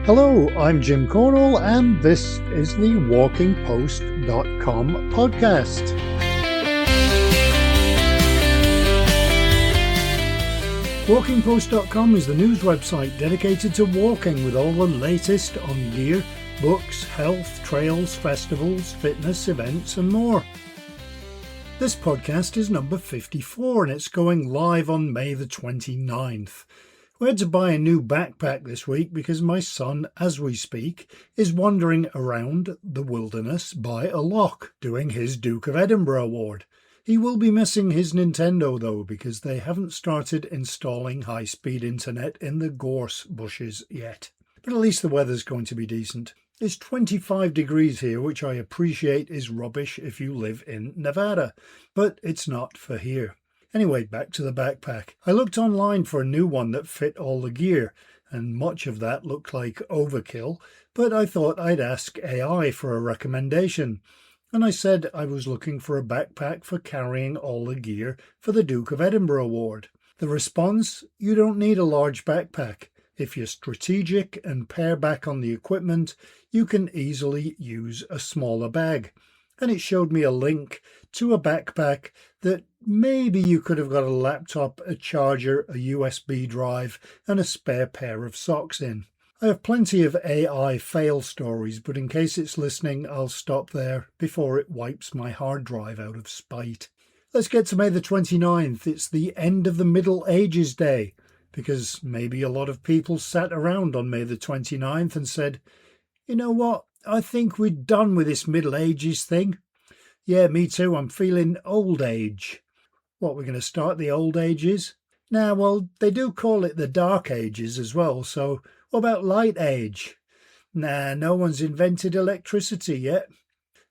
Hello, I'm Jim Cornwall, and this is the WalkingPost.com podcast. WalkingPost.com is the news website dedicated to walking with all the latest on gear, books, health, trails, festivals, fitness, events, and more. This podcast is number 54, and it's going live on May the 29th. We had to buy a new backpack this week because my son, as we speak, is wandering around the wilderness by a loch doing his Duke of Edinburgh award. He will be missing his Nintendo though, because they haven't started installing high-speed internet in the gorse bushes yet. But at least the weather's going to be decent. It's 25 degrees here, which I appreciate is rubbish if you live in Nevada, but it's not for here. Anyway, back to the backpack. I looked online for a new one that fit all the gear, and much of that looked like overkill, but I thought I'd ask AI for a recommendation. And I said I was looking for a backpack for carrying all the gear for the Duke of Edinburgh award. The response: you don't need a large backpack. If you're strategic and pare back on the equipment, you can easily use a smaller bag. And it showed me a link to a backpack that maybe you could have got a laptop, a charger, a USB drive, and a spare pair of socks in. I have plenty of AI fail stories, but in case it's listening, I'll stop there before it wipes my hard drive out of spite. Let's get to May the 29th. It's the end of the Middle Ages Day, because maybe a lot of people sat around on May the 29th and said, you know what, I think we're done with this Middle Ages thing. Yeah, me too, I'm feeling old age. What, we're going to start the old ages? Nah, well, they do call it the Dark Ages as well, so what about light age? Nah, no one's invented electricity yet.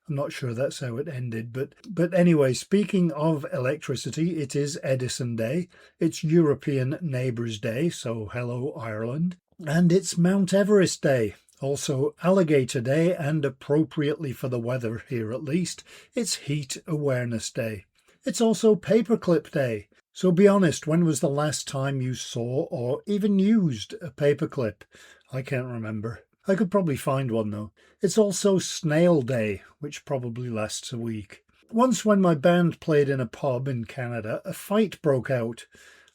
I'm not sure that's how it ended, but anyway, speaking of electricity, it is Edison Day, it's European Neighbours Day, so hello Ireland, and it's Mount Everest Day. Also Alligator Day, and appropriately for the weather here at least, it's Heat Awareness Day. It's also Paperclip Day. So be honest, when was the last time you saw or even used a paperclip? I can't remember. I could probably find one though. It's also Snail Day, which probably lasts a week. Once when my band played in a pub in Canada, a fight broke out.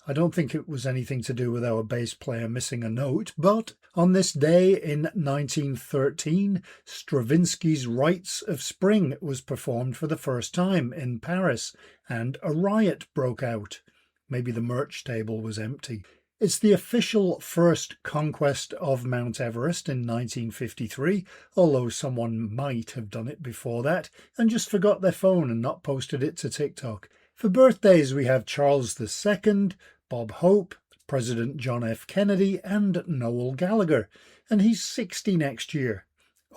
I don't think it was anything to do with our bass player missing a note, but on this day in 1913, Stravinsky's Rites of Spring was performed for the first time in Paris, and a riot broke out. Maybe the merch table was empty. It's the official first conquest of Mount Everest in 1953, although someone might have done it before that and just forgot their phone and not posted it to TikTok. For birthdays, we have Charles II, Bob Hope, President John F. Kennedy, and Noel Gallagher, and he's 60 next year.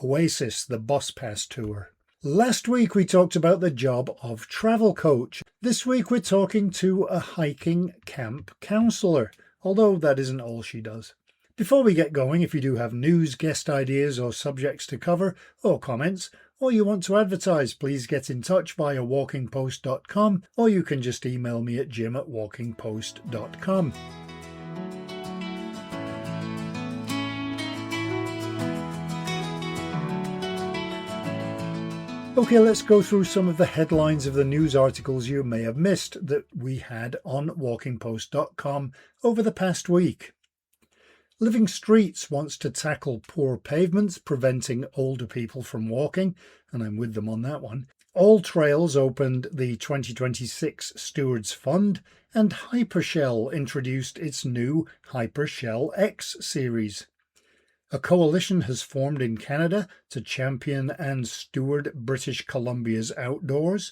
Oasis, the Bus Pass Tour. Last week we talked about the job of travel coach. This week we're talking to a hiking camp counsellor, although that isn't all she does. Before we get going, if you do have news, guest ideas or subjects to cover, or comments, or you want to advertise, please get in touch via walkingpost.com, or you can just email me at jim@walkingpost.com. Okay, let's go through some of the headlines of the news articles you may have missed that we had on walkingpost.com over the past week. Living Streets wants to tackle poor pavements, preventing older people from walking, and I'm with them on that one. All Trails opened the 2026 Stewards Fund, and Hypershell introduced its new Hypershell X series. A coalition has formed in Canada to champion and steward British Columbia's outdoors.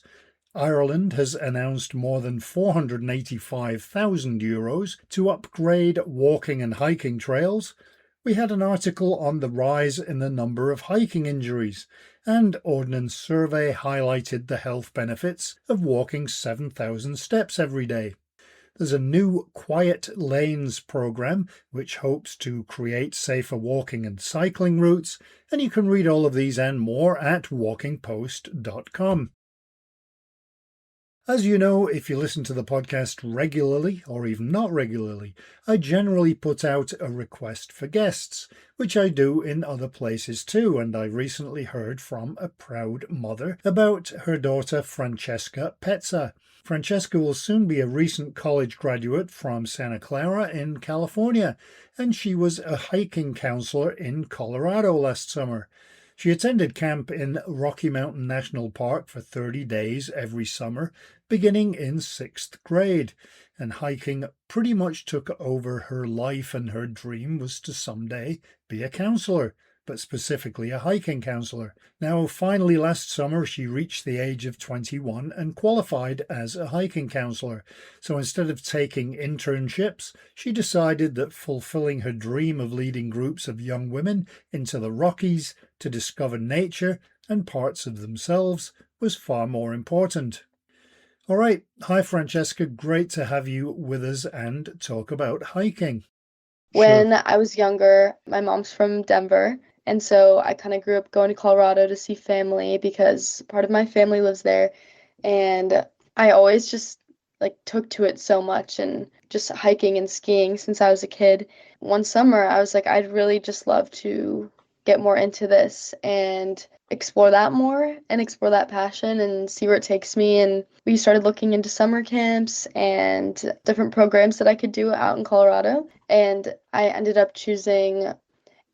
Ireland has announced more than €485,000 to upgrade walking and hiking trails. We had an article on the rise in the number of hiking injuries, and Ordnance Survey highlighted the health benefits of walking 7,000 steps every day. There's a new Quiet Lanes program which hopes to create safer walking and cycling routes, and you can read all of these and more at walkingpost.com. As you know, if you listen to the podcast regularly, or even not regularly, I generally put out a request for guests, which I do in other places too, and I recently heard from a proud mother about her daughter Francesca Pezza. Francesca will soon be a recent college graduate from Santa Clara in California, and she was a hiking counselor in Colorado last summer. She attended camp in Rocky Mountain National Park for 30 days every summer, beginning in 6th grade, and hiking pretty much took over her life, and her dream was to someday be a counselor, but specifically a hiking counselor. Now, finally last summer, she reached the age of 21 and qualified as a hiking counselor. So instead of taking internships, she decided that fulfilling her dream of leading groups of young women into the Rockies to discover nature and parts of themselves was far more important. All right. Hi, Francesca. Great to have you with us and talk about hiking. When I was younger, my mom's from Denver, and so I kind of grew up going to Colorado to see family because part of my family lives there, and I always just took to it so much and just hiking and skiing since I was a kid. One summer, I was like, I'd really just love to get more into this and explore that more and explore that passion and see where it takes me. And we started looking into summer camps and different programs that I could do out in Colorado. And I ended up choosing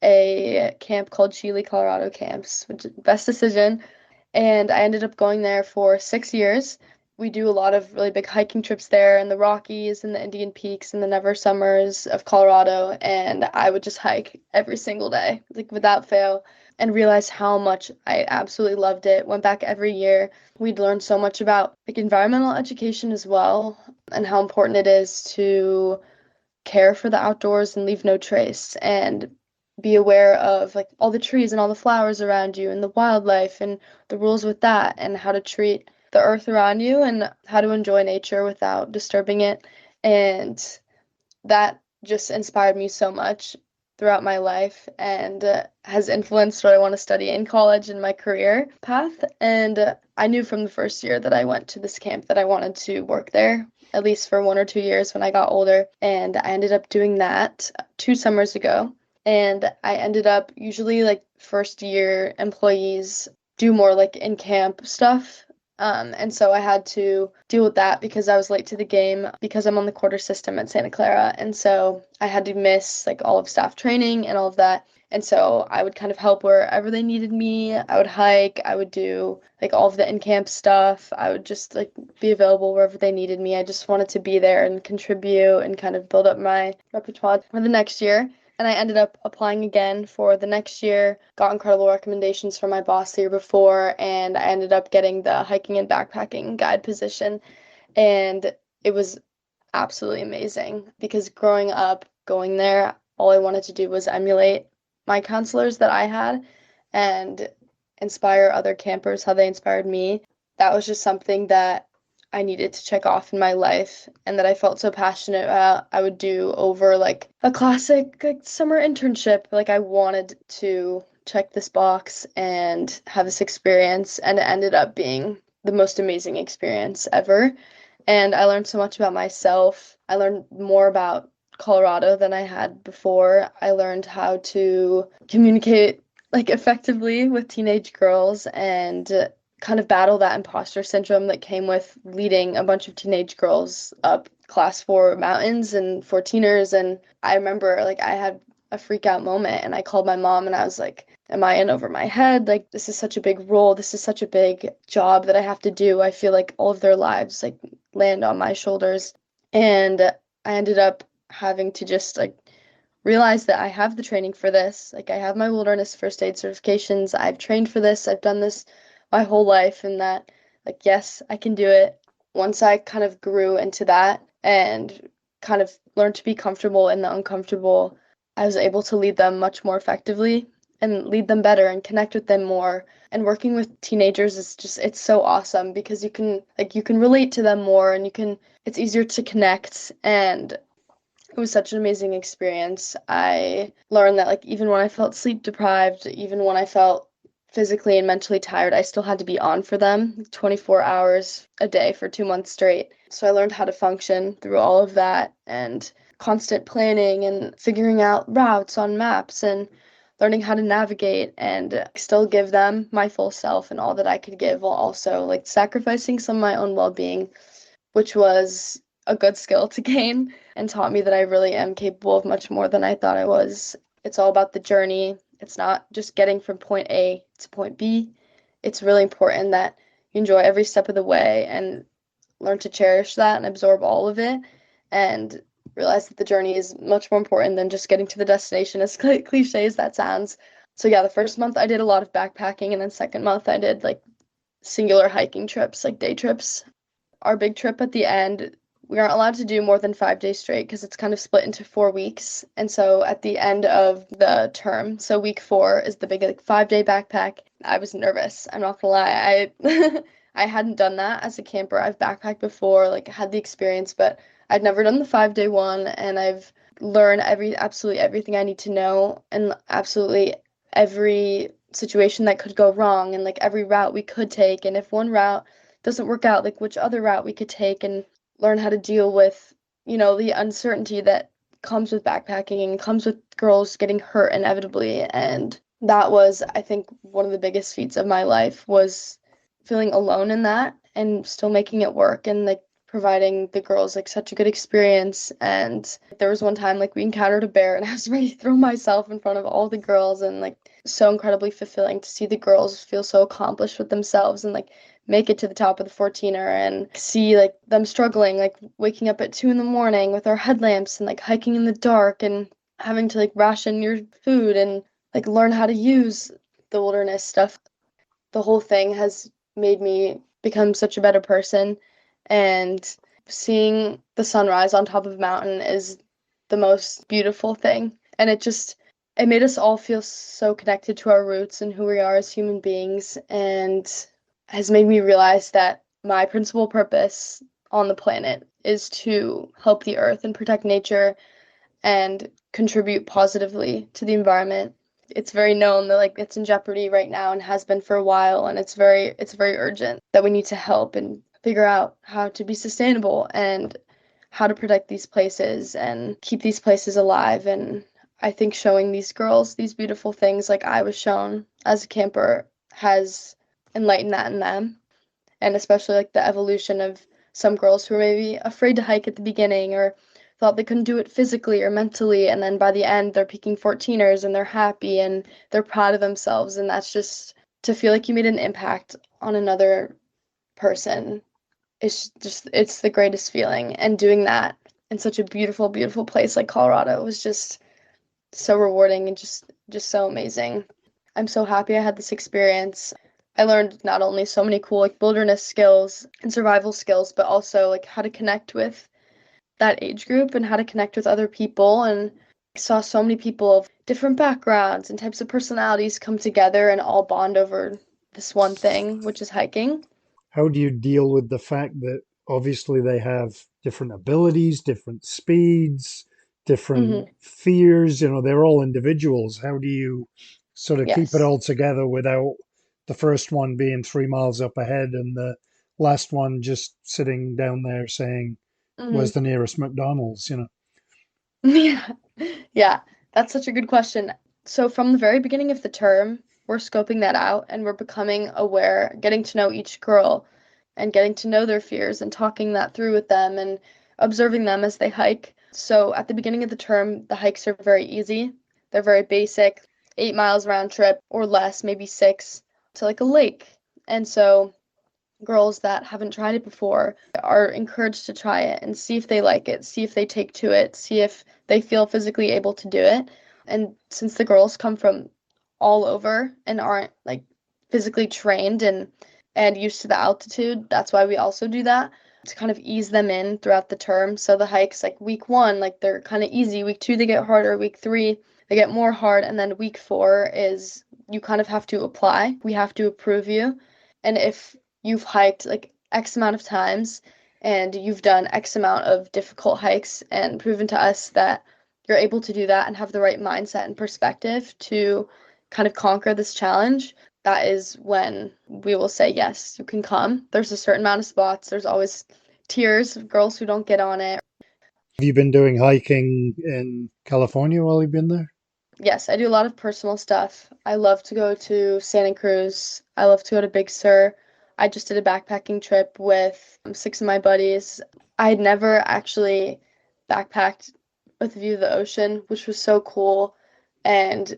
a camp called Cheley, Colorado camps, which is the best decision. And I ended up going there for 6 years. We do a lot of really big hiking trips there in the Rockies and the Indian Peaks and the Never Summers of Colorado. And I would just hike every single day, without fail, and realized how much I absolutely loved it. Went back every year. We'd learned so much about environmental education as well, and how important it is to care for the outdoors and leave no trace, and be aware of all the trees and all the flowers around you and the wildlife and the rules with that, and how to treat the earth around you and how to enjoy nature without disturbing it. And that just inspired me so much throughout my life, and has influenced what I want to study in college and my career path. And I knew from the first year that I went to this camp that I wanted to work there, at least for 1 or 2 years when I got older. And I ended up doing that 2 summers ago. And I ended up usually first year employees do more in camp stuff. And so I had to deal with that because I was late to the game because I'm on the quarter system at Santa Clara. And so I had to miss all of staff training and all of that. And so I would kind of help wherever they needed me. I would hike, I would do all of the in-camp stuff. I would just be available wherever they needed me. I just wanted to be there and contribute and kind of build up my repertoire for the next year. And I ended up applying again for the next year, got incredible recommendations from my boss the year before, and I ended up getting the hiking and backpacking guide position. And it was absolutely amazing because growing up, going there, all I wanted to do was emulate my counselors that I had and inspire other campers how they inspired me. That was just something that I needed to check off in my life and that I felt so passionate about. I would do over a classic summer internship. I wanted to check this box and have this experience, and it ended up being the most amazing experience ever. And I learned so much about myself. I learned more about Colorado than I had before. I learned how to communicate effectively with teenage girls and kind of battle that imposter syndrome that came with leading a bunch of teenage girls up class 4 mountains and 14ers. And I remember I had a freak out moment, and I called my mom and I was like, am I in over my head? This is such a big role. This is such a big job that I have to do. I feel like all of their lives land on my shoulders. And I ended up having to just realize that I have the training for this. I have my wilderness first aid certifications. I've trained for this. I've done this my whole life, and that yes, I can do it. Once I kind of grew into that and kind of learned to be comfortable in the uncomfortable, I was able to lead them much more effectively and lead them better and connect with them more. And working with teenagers is just, it's so awesome because you can relate to them more, and it's easier to connect. And it was such an amazing experience. I learned that even when I felt sleep deprived, even when I felt physically and mentally tired, I still had to be on for them 24 hours a day for 2 months straight. So I learned how to function through all of that and constant planning and figuring out routes on maps and learning how to navigate and still give them my full self and all that I could give while also like sacrificing some of my own well-being, which was a good skill to gain and taught me that I really am capable of much more than I thought I was. It's all about the journey. It's not just getting from point A to point B. It's really important that you enjoy every step of the way and learn to cherish that and absorb all of it and realize that the journey is much more important than just getting to the destination, as cliche as that sounds. So yeah, the first month I did a lot of backpacking, and then second month I did like singular hiking trips, like day trips. Our big trip at the end, we aren't allowed to do more than 5 days straight because it's kind of split into 4 weeks. And so at the end of the term, so week 4 is the big like 5-day backpack. I was nervous. I'm not gonna lie. I hadn't done that as a camper. I've backpacked before, like had the experience, but I'd never done the 5-day one, and I've learned absolutely everything I need to know and absolutely every situation that could go wrong and like every route we could take. And if one route doesn't work out, like which other route we could take, and learn how to deal with, the uncertainty that comes with backpacking and comes with girls getting hurt inevitably. And that was, I think, one of the biggest feats of my life was feeling alone in that and still making it work and like providing the girls like such a good experience. And there was one time like we encountered a bear and I was ready to throw myself in front of all the girls, and like so incredibly fulfilling to see the girls feel so accomplished with themselves and like make it to the top of the 14er and see like them struggling, like waking up at 2 a.m. with our headlamps and like hiking in the dark and having to like ration your food and like learn how to use the wilderness stuff. The whole thing has made me become such a better person, and seeing the sunrise on top of a mountain is the most beautiful thing. And it made us all feel so connected to our roots and who we are as human beings, and has made me realize that my principal purpose on the planet is to help the earth and protect nature and contribute positively to the environment. It's very known that like it's in jeopardy right now and has been for a while, and it's very urgent that we need to help and figure out how to be sustainable and how to protect these places and keep these places alive. And I think showing these girls these beautiful things like I was shown as a camper has enlightened that in them, and especially like the evolution of some girls who were maybe afraid to hike at the beginning or thought they couldn't do it physically or mentally, and then by the end they're peaking 14ers and they're happy and they're proud of themselves. And that's just to feel like you made an impact on another person. It's the greatest feeling, and doing that in such a beautiful place like Colorado was just so rewarding and just so amazing. I'm so happy I had this experience. I learned not only so many cool like wilderness skills and survival skills, but also like how to connect with that age group and how to connect with other people, and I saw so many people of different backgrounds and types of personalities come together and all bond over this one thing, which is hiking. How do you deal with the fact that obviously they have different abilities, different speeds, different Mm-hmm. fears? They're all individuals. How do you sort of keep it Yes. all together without the first one being 3 miles up ahead and the last one just sitting down there saying, "Where's Mm-hmm. the nearest McDonald's?" Yeah. Yeah, that's such a good question. So from the very beginning of the term, we're scoping that out and we're becoming aware, getting to know each girl and getting to know their fears and talking that through with them and observing them as they hike. So at the beginning of the term, the hikes are very easy. They're very basic, 8 miles round trip or less, maybe six, to like a lake. And so girls that haven't tried it before are encouraged to try it and see if they like it, see if they take to it, see if they feel physically able to do it. And since the girls come from all over and aren't like physically trained and used to the altitude, that's why we also do that to kind of ease them in throughout the term. So the hikes like week 1, like they're kind of easy. Week 2 they get harder. Week 3 they get more hard, and then week 4 is you kind of have to apply. We have to approve you. And if you've hiked like X amount of times and you've done X amount of difficult hikes and proven to us that you're able to do that and have the right mindset and perspective to kind of conquer this challenge, that is when we will say, yes, you can come. There's a certain amount of spots. There's always tiers of girls who don't get on it. Have you been doing hiking in California while you've been there? Yes, I do a lot of personal stuff. I love to go to Santa Cruz. I love to go to Big Sur. I just did a backpacking trip with 6 of my buddies. I had never actually backpacked with a view of the ocean, which was so cool, and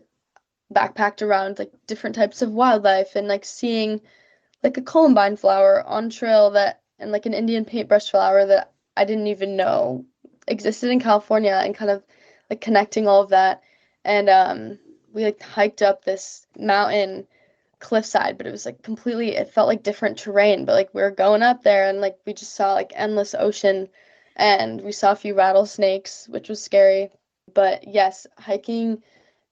backpacked around like different types of wildlife and like seeing like a columbine flower on trail that and like an Indian paintbrush flower that I didn't even know existed in California and kind of like connecting all of that. And we like hiked up this mountain cliffside, but it was like completely, it felt like different terrain, but like we were going up there and like we just saw like endless ocean and we saw a few rattlesnakes, which was scary. But yes, hiking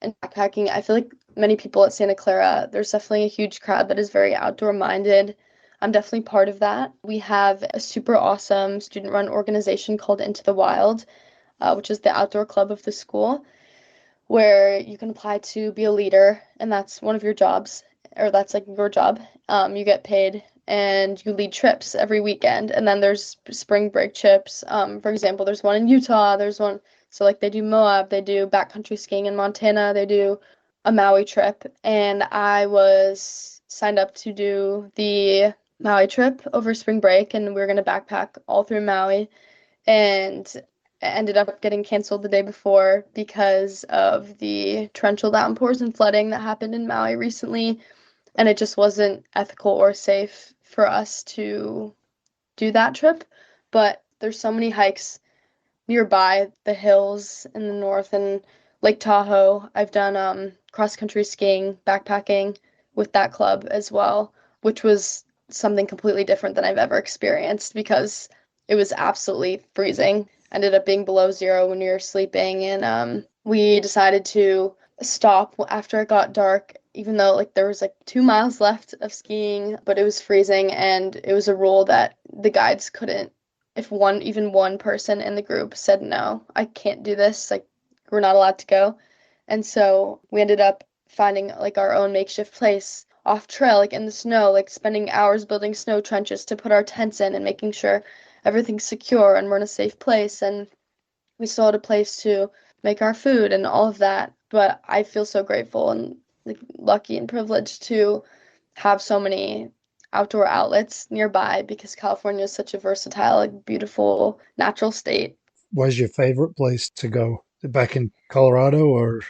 and backpacking, I feel like many people at Santa Clara, there's definitely a huge crowd that is very outdoor minded. I'm definitely part of that. We have a super awesome student run organization called Into the Wild, which is the outdoor club of the school, where you can apply to be a leader, and that's one of your jobs, or that's like your job. You get paid and you lead trips every weekend. And then there's spring break trips. For example, there's one in Utah, there's one, so like they do Moab, they do backcountry skiing in Montana, they do a Maui trip. And I was signed up to do the Maui trip over spring break, and we are going to backpack all through Maui. And it ended up getting canceled the day before because of the torrential downpours and flooding that happened in Maui recently, and it just wasn't ethical or safe for us to do that trip. But there's so many hikes nearby, the hills in the north and Lake Tahoe. I've done cross country skiing, backpacking with that club as well, which was something completely different than I've ever experienced because it was absolutely freezing. Ended up being below zero when we were sleeping, and we decided to stop after it got dark, even though like there was like 2 miles left of skiing, but it was freezing, and it was a rule that the guides couldn't, if even one person in the group said no, I can't do this, like we're not allowed to go. And so we ended up finding like our own makeshift place off trail, like in the snow, like spending hours building snow trenches to put our tents in and making sure everything's secure and we're in a safe place. And we still had a place to make our food and all of that. But I feel so grateful and like lucky and privileged to have so many outdoor outlets nearby because California is such a versatile, like, beautiful natural state. Where's your favorite place to go? Back in Colorado or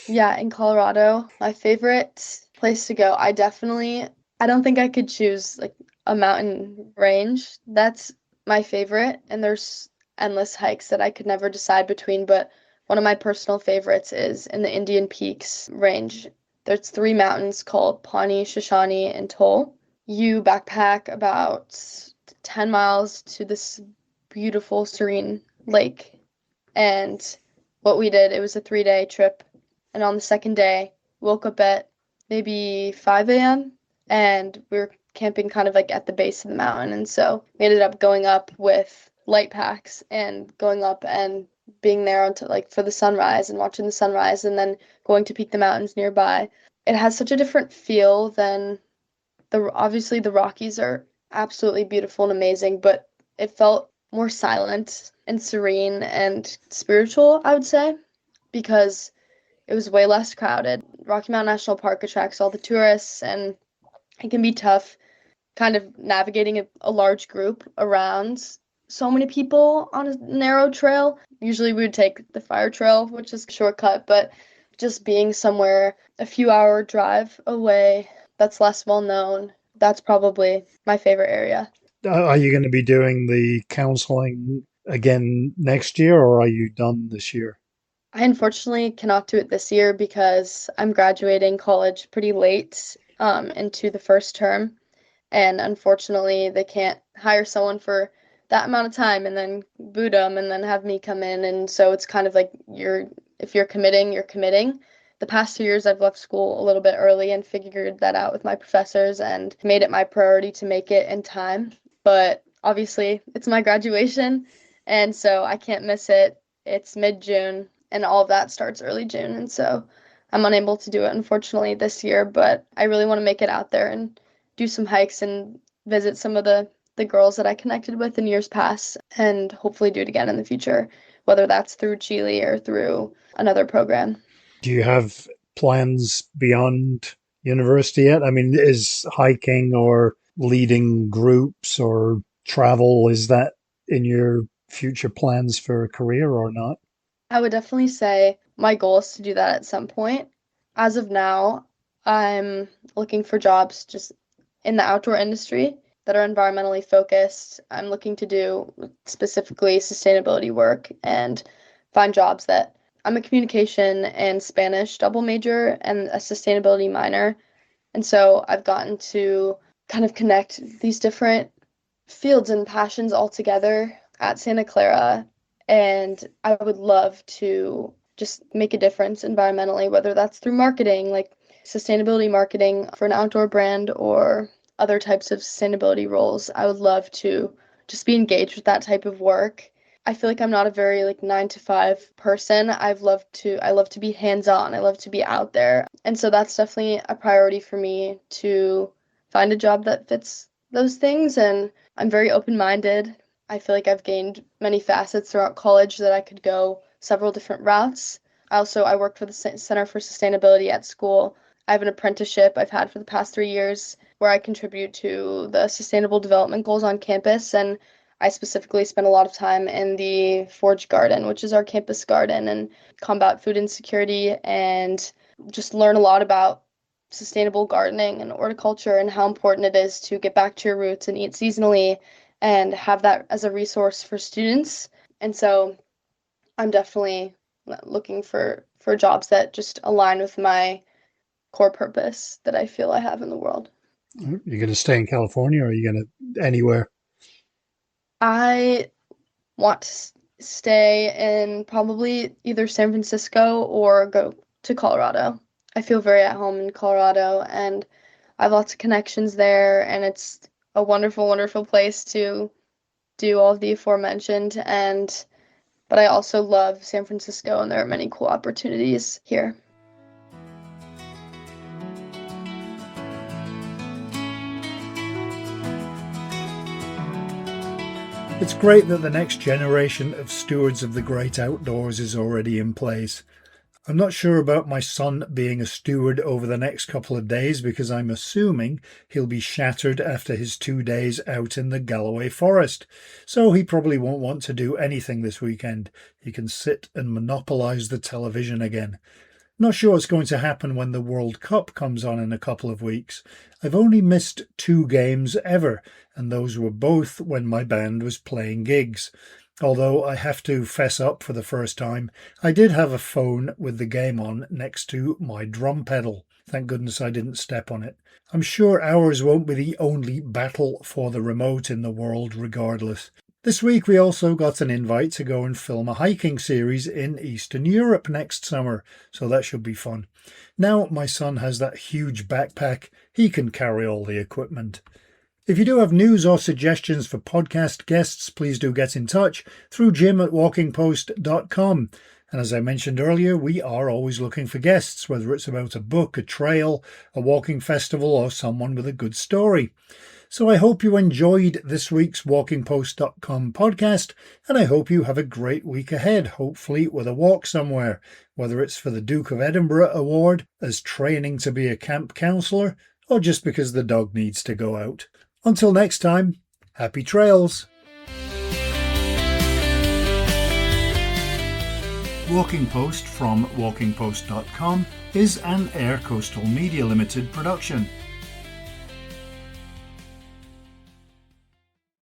Yeah, in Colorado, my favorite place to go, I don't think I could choose like a mountain range. That's my favorite, and there's endless hikes that I could never decide between, but one of my personal favorites is in the Indian Peaks range. There's three mountains called Pawnee, Shoshone, and Toll. You backpack about 10 miles to this beautiful, serene lake, and what we did, it was a 3-day trip. And on the second day, woke up at maybe 5 a.m. and we were camping kind of like at the base of the mountain. And so we ended up going up with light packs and going up and being there until like for the sunrise and watching the sunrise and then going to peek the mountains nearby. It has such a different feel than obviously the Rockies are absolutely beautiful and amazing, but it felt more silent and serene and spiritual, I would say, because it was way less crowded. Rocky Mountain National Park attracts all the tourists, and it can be tough kind of navigating a large group around so many people on a narrow trail. Usually we would take the fire trail, which is a shortcut, but just being somewhere a few hour drive away that's less well known, that's probably my favorite area. are you going to be doing the counseling again next year or are you done this year? I unfortunately cannot do it this year because I'm graduating college pretty late into the first term. And unfortunately, they can't hire someone for that amount of time and then boot them and then have me come in. And so it's kind of like if you're committing, you're committing. The past 2 years, I've left school a little bit early and figured that out with my professors and made it my priority to make it in time. But obviously, it's my graduation, and so I can't miss it. It's mid-June, and all of that starts early June. And so I'm unable to do it, unfortunately, this year, but I really want to make it out there and do some hikes and visit some of the girls that I connected with in years past, and hopefully do it again in the future, whether that's through Cheley or through another program. Do you have plans beyond university yet? I mean, is hiking or leading groups or travel, is that in your future plans for a career or not? I would definitely say my goal is to do that at some point. As of now, I'm looking for jobs just in the outdoor industry that are environmentally focused. I'm looking to do specifically sustainability work and find jobs that I'm a communication and Spanish double major and a sustainability minor. And so I've gotten to kind of connect these different fields and passions all together at Santa Clara. And I would love to just make a difference environmentally, whether that's through marketing, like sustainability marketing for an outdoor brand or other types of sustainability roles. I would love to just be engaged with that type of work. I feel like I'm not a very like 9 to 5 person. I love to be hands-on. I love to be out there. And so that's definitely a priority for me to find a job that fits those things. And I'm very open-minded. I feel like I've gained many facets throughout college that I could go several different routes. I worked for the Center for Sustainability at school. I have an apprenticeship I've had for the past 3 years where I contribute to the sustainable development goals on campus, and I specifically spend a lot of time in the Forge Garden, which is our campus garden, and combat food insecurity and just learn a lot about sustainable gardening and horticulture and how important it is to get back to your roots and eat seasonally and have that as a resource for students. And so I'm definitely looking for jobs that just align with my core purpose that I feel I have in the world. You're going to stay in California or are you going to anywhere? I want to stay in probably either San Francisco or go to Colorado. I feel very at home in Colorado and I have lots of connections there, and it's a wonderful, wonderful place to do all of the aforementioned. But I also love San Francisco and there are many cool opportunities here. It's great that the next generation of stewards of the great outdoors is already in place. I'm not sure about my son being a steward over the next couple of days because I'm assuming he'll be shattered after his 2 days out in the Galloway forest. So he probably won't want to do anything this weekend. He can sit and monopolise the television again. Not sure what's going to happen when the World Cup comes on in a couple of weeks. I've only missed 2 games ever, and those were both when my band was playing gigs. Although I have to fess up for the first time, I did have a phone with the game on next to my drum pedal. Thank goodness I didn't step on it. I'm sure ours won't be the only battle for the remote in the world regardless. This week we also got an invite to go and film a hiking series in Eastern Europe next summer, so that should be fun. Now my son has that huge backpack, he can carry all the equipment. If you do have news or suggestions for podcast guests, please do get in touch through jim@walkingpost.com. And as I mentioned earlier, we are always looking for guests, whether it's about a book, a trail, a walking festival, or someone with a good story. So I hope you enjoyed this week's walkingpost.com podcast, and I hope you have a great week ahead, hopefully with a walk somewhere, whether it's for the Duke of Edinburgh Award, as training to be a camp counsellor, or just because the dog needs to go out. Until next time, happy trails! Walking Post from walkingpost.com is an Air Coastal Media Limited production.